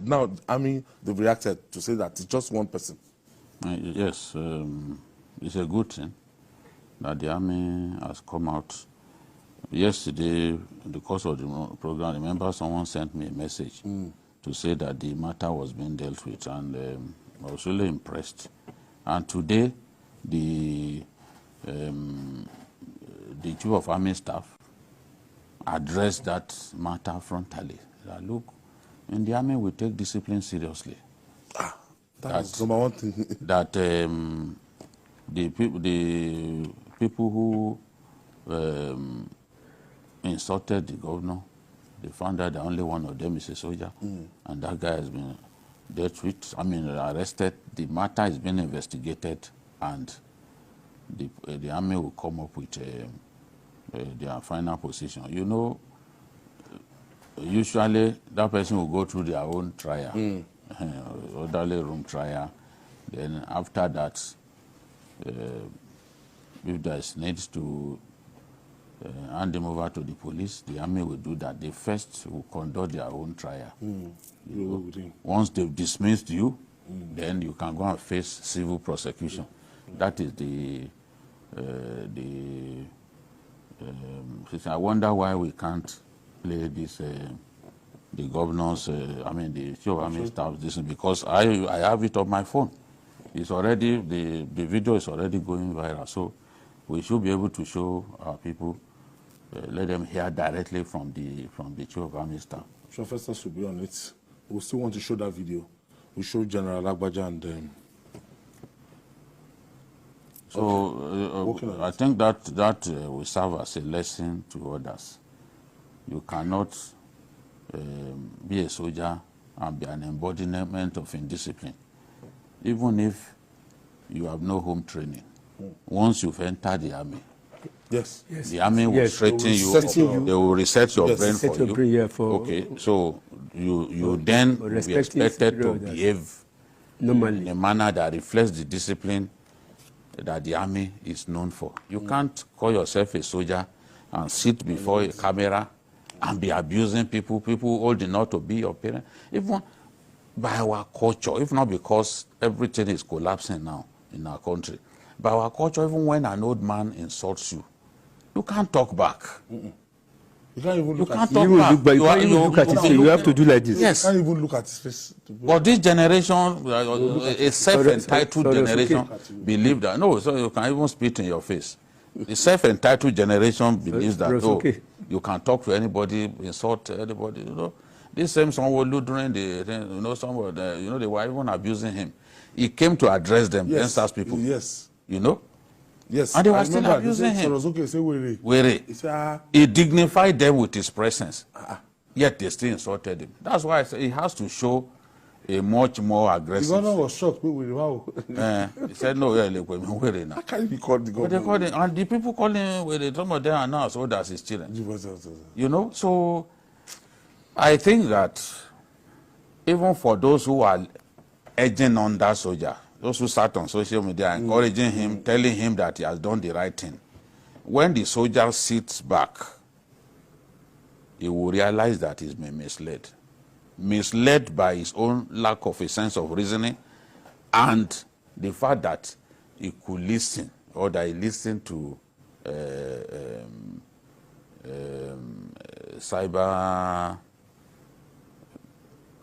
now, I mean, they've reacted to say that it's just one person. Yes, it's a good thing that the army has come out. Yesterday, in the course of the program, remember someone sent me a message to say that the matter was being dealt with, and I was really impressed. And today, the chief of army staff addressed that matter frontally. That, look, in the army, we take discipline seriously. That's number one thing. That the people who insulted the governor, they found out that only one of them is a soldier, and that guy has been dealt with, arrested. The matter is being investigated, and the army will come up with their final position. You know, usually that person will go through their own trial, orderly room trial. Then after that, if there's needs to hand them over to the police, the army will do that. They first will conduct their own trial. Once they've dismissed you, then you can go and face civil prosecution. That is I wonder why we can't play this, the governors, the chief of army staff, this, because I have it on my phone. It's already, the video is already going viral, so we should be able to show our people, let them hear directly from the chief of army staff. Professor should be on it. We still want to show that video. We show General Agbaja and I think that will serve as a lesson to others. You cannot be a soldier and be an embodiment of indiscipline, even if you have no home training. Once you've entered the army, the army will straighten you up. They will reset your brain for you. Okay, so you then will be expected to behave normally in a manner that reflects the discipline that the army is known for. You can't call yourself a soldier and sit before a camera and be abusing people old enough to be your parents. Even by our culture, if not because everything is collapsing now in our country, by our culture, even when an old man insults you, you can't talk back. You can't even look at his face. You have to do like this. Yes. You can't even look at his face. But this generation, a self-entitled generation, believe that. No, so you can even spit in your face. The self-entitled generation believes that, you can talk to anybody, insult anybody. You know, this same sanwo-lu during they were even abusing him. He came to address them, gangsters people. Yes. You know? Yes. And they were still abusing him. He dignified them with his presence. Yet they still insulted him. That's why I say he has to show a much more aggressive. The governor was shocked. He said, no, how can he be called the governor? But they called him, and the people calling him, some of them are now as old as his children. You know, so I think that even for those who are edging on that soldier, those who sat on social media encouraging him, telling him that he has done the right thing, when the soldier sits back, he will realize that he's been misled. Misled by his own lack of a sense of reasoning and the fact that he could listen, or that he listened to cyber,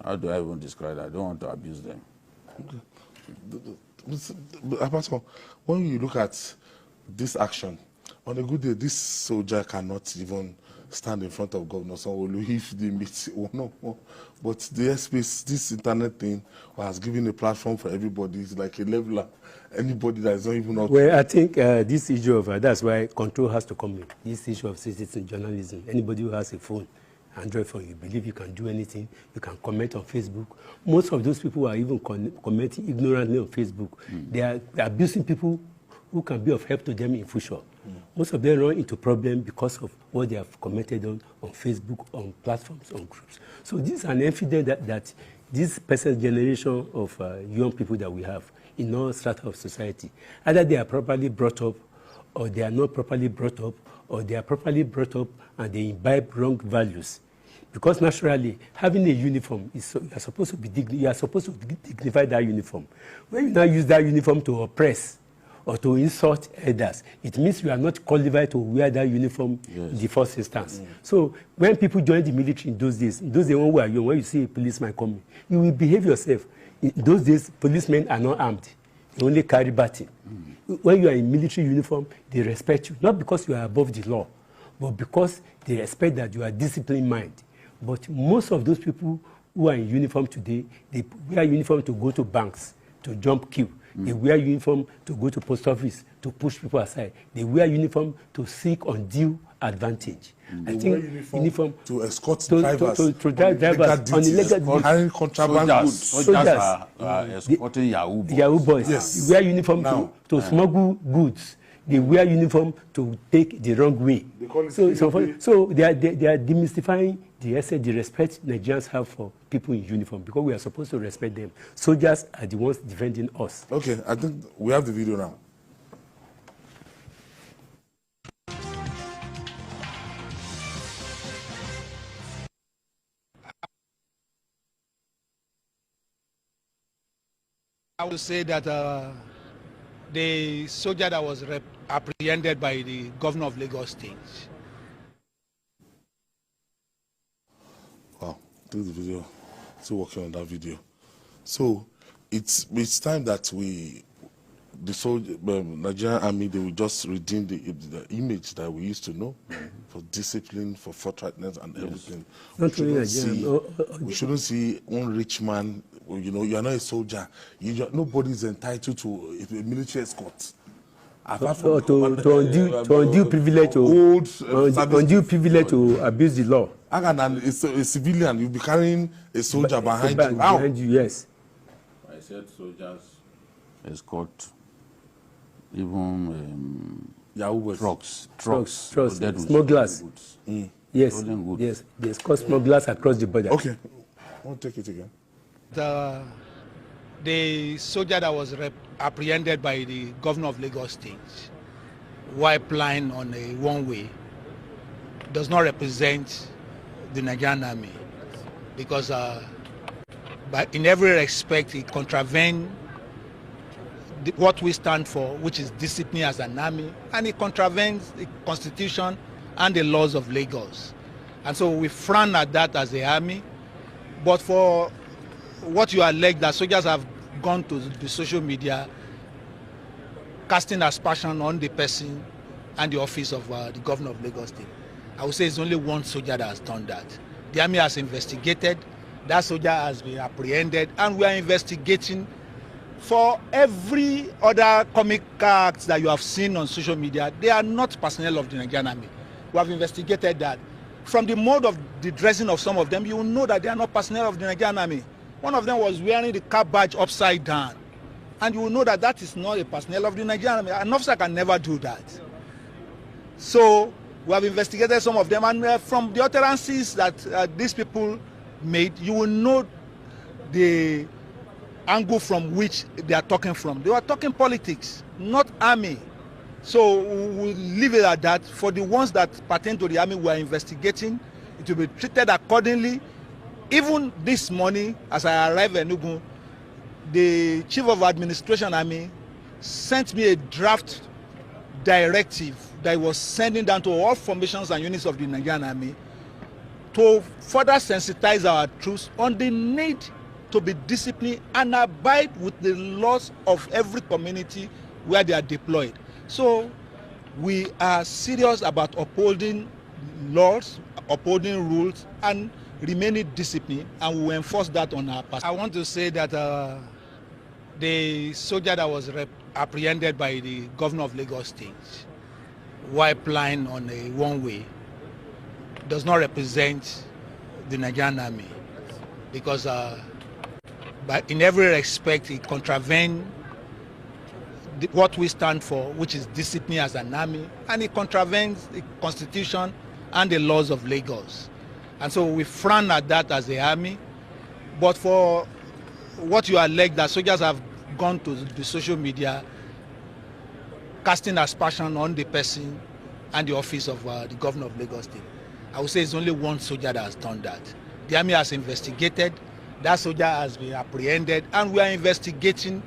how do I even describe that? I don't want to abuse them. When you look at this action, on a good day, this soldier cannot even stand in front of Governor Sanwo-Lu if they meet or no. But the airspace, this internet thing, has given a platform for everybody. It's like a leveler. Anybody that is not even out. Well, I think this issue of that's why control has to come in. This issue of citizen journalism. Anybody who has a phone, Android phone, you believe you can do anything. You can comment on Facebook. Most of those people are even commenting ignorantly on Facebook. They are abusing people who can be of help to them in future. Most of them run into problems because of what they have commented on Facebook, on platforms, on groups. So this is an evidence that this present generation of young people that we have in all strata of society, either they are properly brought up, or they are not properly brought up, or they are properly brought up and they imbibe wrong values. Because naturally, having a uniform is you are supposed to dignify that uniform. When you now use that uniform to oppress or to insult others, it means you are not qualified to wear that uniform in the first instance. So when people join the military in those days when we are young, when you see a policeman coming, you will behave yourself. In those days, policemen are not armed. They only carry baton. When you are in military uniform, they respect you, not because you are above the law, but because they expect that you are disciplined mind. But most of those people who are in uniform today, they wear uniform to go to banks, to jump queue. They wear uniform to go to post office, to push people aside. They wear uniform to seek undue advantage. I think uniform to escort drivers, to drive drivers on illegal carrying contraband goods. Soldiers are escorting Yahoo boys. Yahoo boys. Yes. They wear uniform to smuggle goods. They wear uniform to take the wrong way. So they are demystifying the respect Nigerians have for people in uniform, because we are supposed to respect them. Soldiers are the ones defending us. Okay, I think we have the video now. I would say that the soldier that was apprehended by the governor of Lagos State. Wow, do the video. Still working on that video. So it's time that the soldier, Nigerian army, they will just redeem the image that we used to know for discipline, for forthrightness, and everything. We shouldn't see one rich man. You know, you are not a soldier. Nobody is entitled to a military escort. To undue privilege to abuse the law. A civilian, you'll be carrying a soldier behind you. Behind you, yes. I said soldiers escort even trucks, smugglers. Yes, yes, they escort smugglers across the border. Okay, I'll take it again. The soldier that was apprehended by the governor of Lagos State while flying on a one-way does not represent the Nigerian army, because but in every respect it contravenes what we stand for, which is discipline as an army, and it contravenes the constitution and the laws of Lagos. And so we frown at that as the army. But for what you allege that soldiers have gone to the social media casting aspersion on the person and the office of the governor of Lagos State, I would say it's only one soldier that has done that. The army has investigated, that soldier has been apprehended, and we are investigating for every other comic acts that you have seen on social media. They are not personnel of the Nigerian army. We have investigated that. From the mode of the dressing of some of them, you will know that they are not personnel of the Nigerian army. One of them was wearing the cap badge upside down. And you will know that that is not a personnel of the Nigerian army. An officer can never do that. So we have investigated some of them, and from the utterances that these people made, you will know the angle from which they are talking from. They were talking politics, not army. So we'll leave it at that. For the ones that pertain to the army, we are investigating. It will be treated accordingly. Even this morning, as I arrived in Enugu, the Chief of Administration Army sent me a draft directive that he was sending down to all formations and units of the Nigerian Army to further sensitize our troops on the need to be disciplined and abide with the laws of every community where they are deployed. So we are serious about upholding laws, upholding rules, and remaining disciplined, and we will enforce that on our part. I want to say that the soldier that was apprehended by the governor of Lagos State while flying on a one-way does not represent the Nigerian army, because but in every respect it contravenes what we stand for, which is discipline as an army, and it contravenes the constitution and the laws of Lagos. And so we frown at that as the army. But for what you allege that soldiers have gone to the social media casting aspersion on the person and the office of the governor of Lagos State, I would say it's only one soldier that has done that. The army has investigated, that soldier has been apprehended, and we are investigating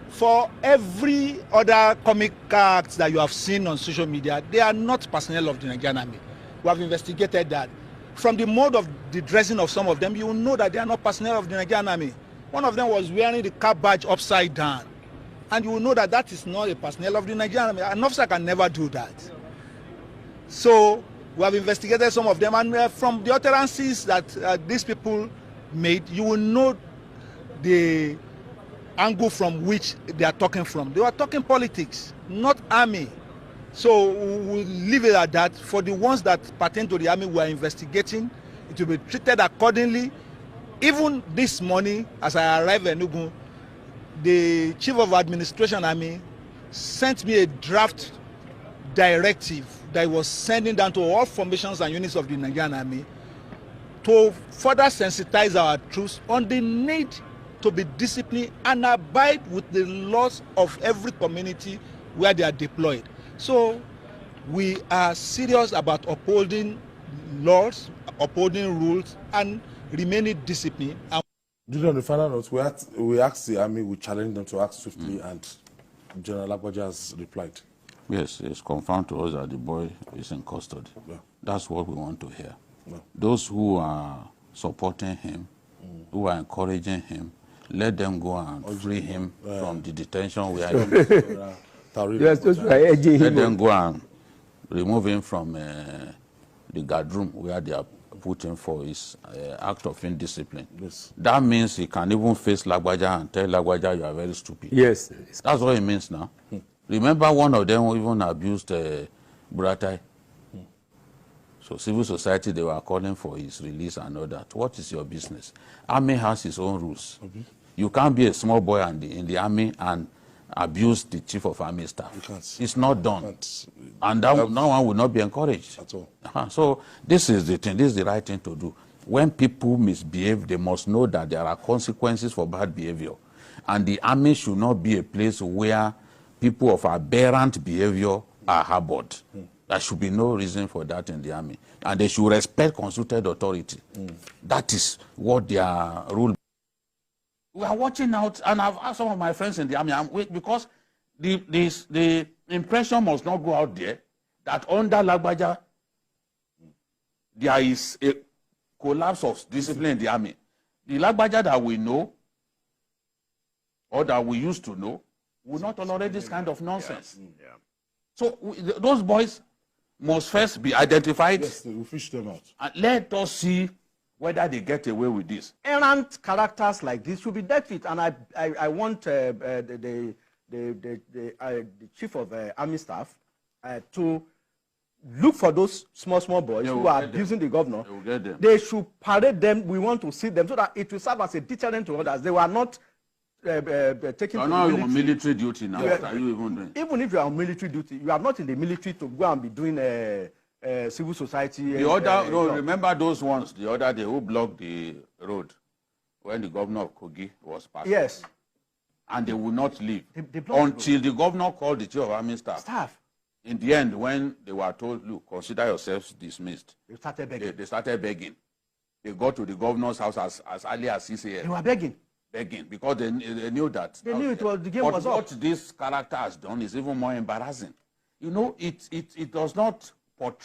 for every other comic acts that you have seen on social media. They are not personnel of the Nigerian army. We have investigated that. From the mode of the dressing of some of them, you will know that they are not personnel of the Nigerian army. One of them was wearing the cap badge upside down. And you will know that that is not a personnel of the Nigerian army. An officer can never do that. So we have investigated some of them, and from the utterances that these people made, you will know the angle from which they are talking from. They were talking politics, not army. So we'll leave it at that. For the ones that pertain to the army, we are investigating. It will be treated accordingly. Even this morning, as I arrived in Enugu, the Chief of Administration Army sent me a draft directive that he was sending down to all formations and units of the Nigerian Army to further sensitize our troops on the need to be disciplined and abide with the laws of every community where they are deployed. So we are serious about upholding laws, upholding rules, and remaining disciplined. During the final note, we asked the army, we challenged them to act swiftly, and General Lagbaja has replied. Yes, it's confirmed to us that the boy is in custody. Yeah. That's what we want to hear. Yeah. Those who are supporting him, who are encouraging him, let them go and free him from the detention we are in. Yes, let them go and remove him from the guard room where they are put him for his act of indiscipline. Yes. That means he can even face Lagbaja and tell Lagbaja you are very stupid. Yes. That's what it means now. Remember, one of them even abused Buratai. So civil society, they were calling for his release and all that. What is your business? Army has its own rules. You can't be a small boy in the army and abuse the chief of army staff. You can't. It's not done. And that no one will not be encouraged. At all. So this is the thing. This is the right thing to do. When people misbehave, they must know that there are consequences for bad behavior. And the army should not be a place where people of aberrant behavior are harbored. There should be no reason for that in the army. And they should respect consulted authority. That is what their rule. We are watching out, and I've asked some of my friends in the army, because the impression must not go out there that under Lagbaja, there is a collapse of discipline in the army. The Lagbaja that we know, or that we used to know, will not tolerate this kind of nonsense. Yeah. So those boys must first be identified. Yes, we fish them out. And let us see whether they get away with this. Errant characters like this should be dealt with, and I want the chief of army staff to look for those small boys who are abusing the governor. They will get them. They should parade them. We want to see them so that it will serve as a deterrent to others. They were not taking. You are not on military duty now. What are you even doing? Even if you are on military duty, you are not in the military to go and be doing civil society. The other, no, remember those ones, the other day who blocked the road when the governor of Kogi was passing? Yes. And they would not leave They blocked until the governor called the chief of army staff. Staff. In the end, when they were told, look, consider yourselves dismissed, They started begging. they started begging. They got to the governor's house as early as 6 They a.m. were begging. begging because they knew that. They knew it was the game but was what up. this character has done is even more embarrassing. You know, it does not portray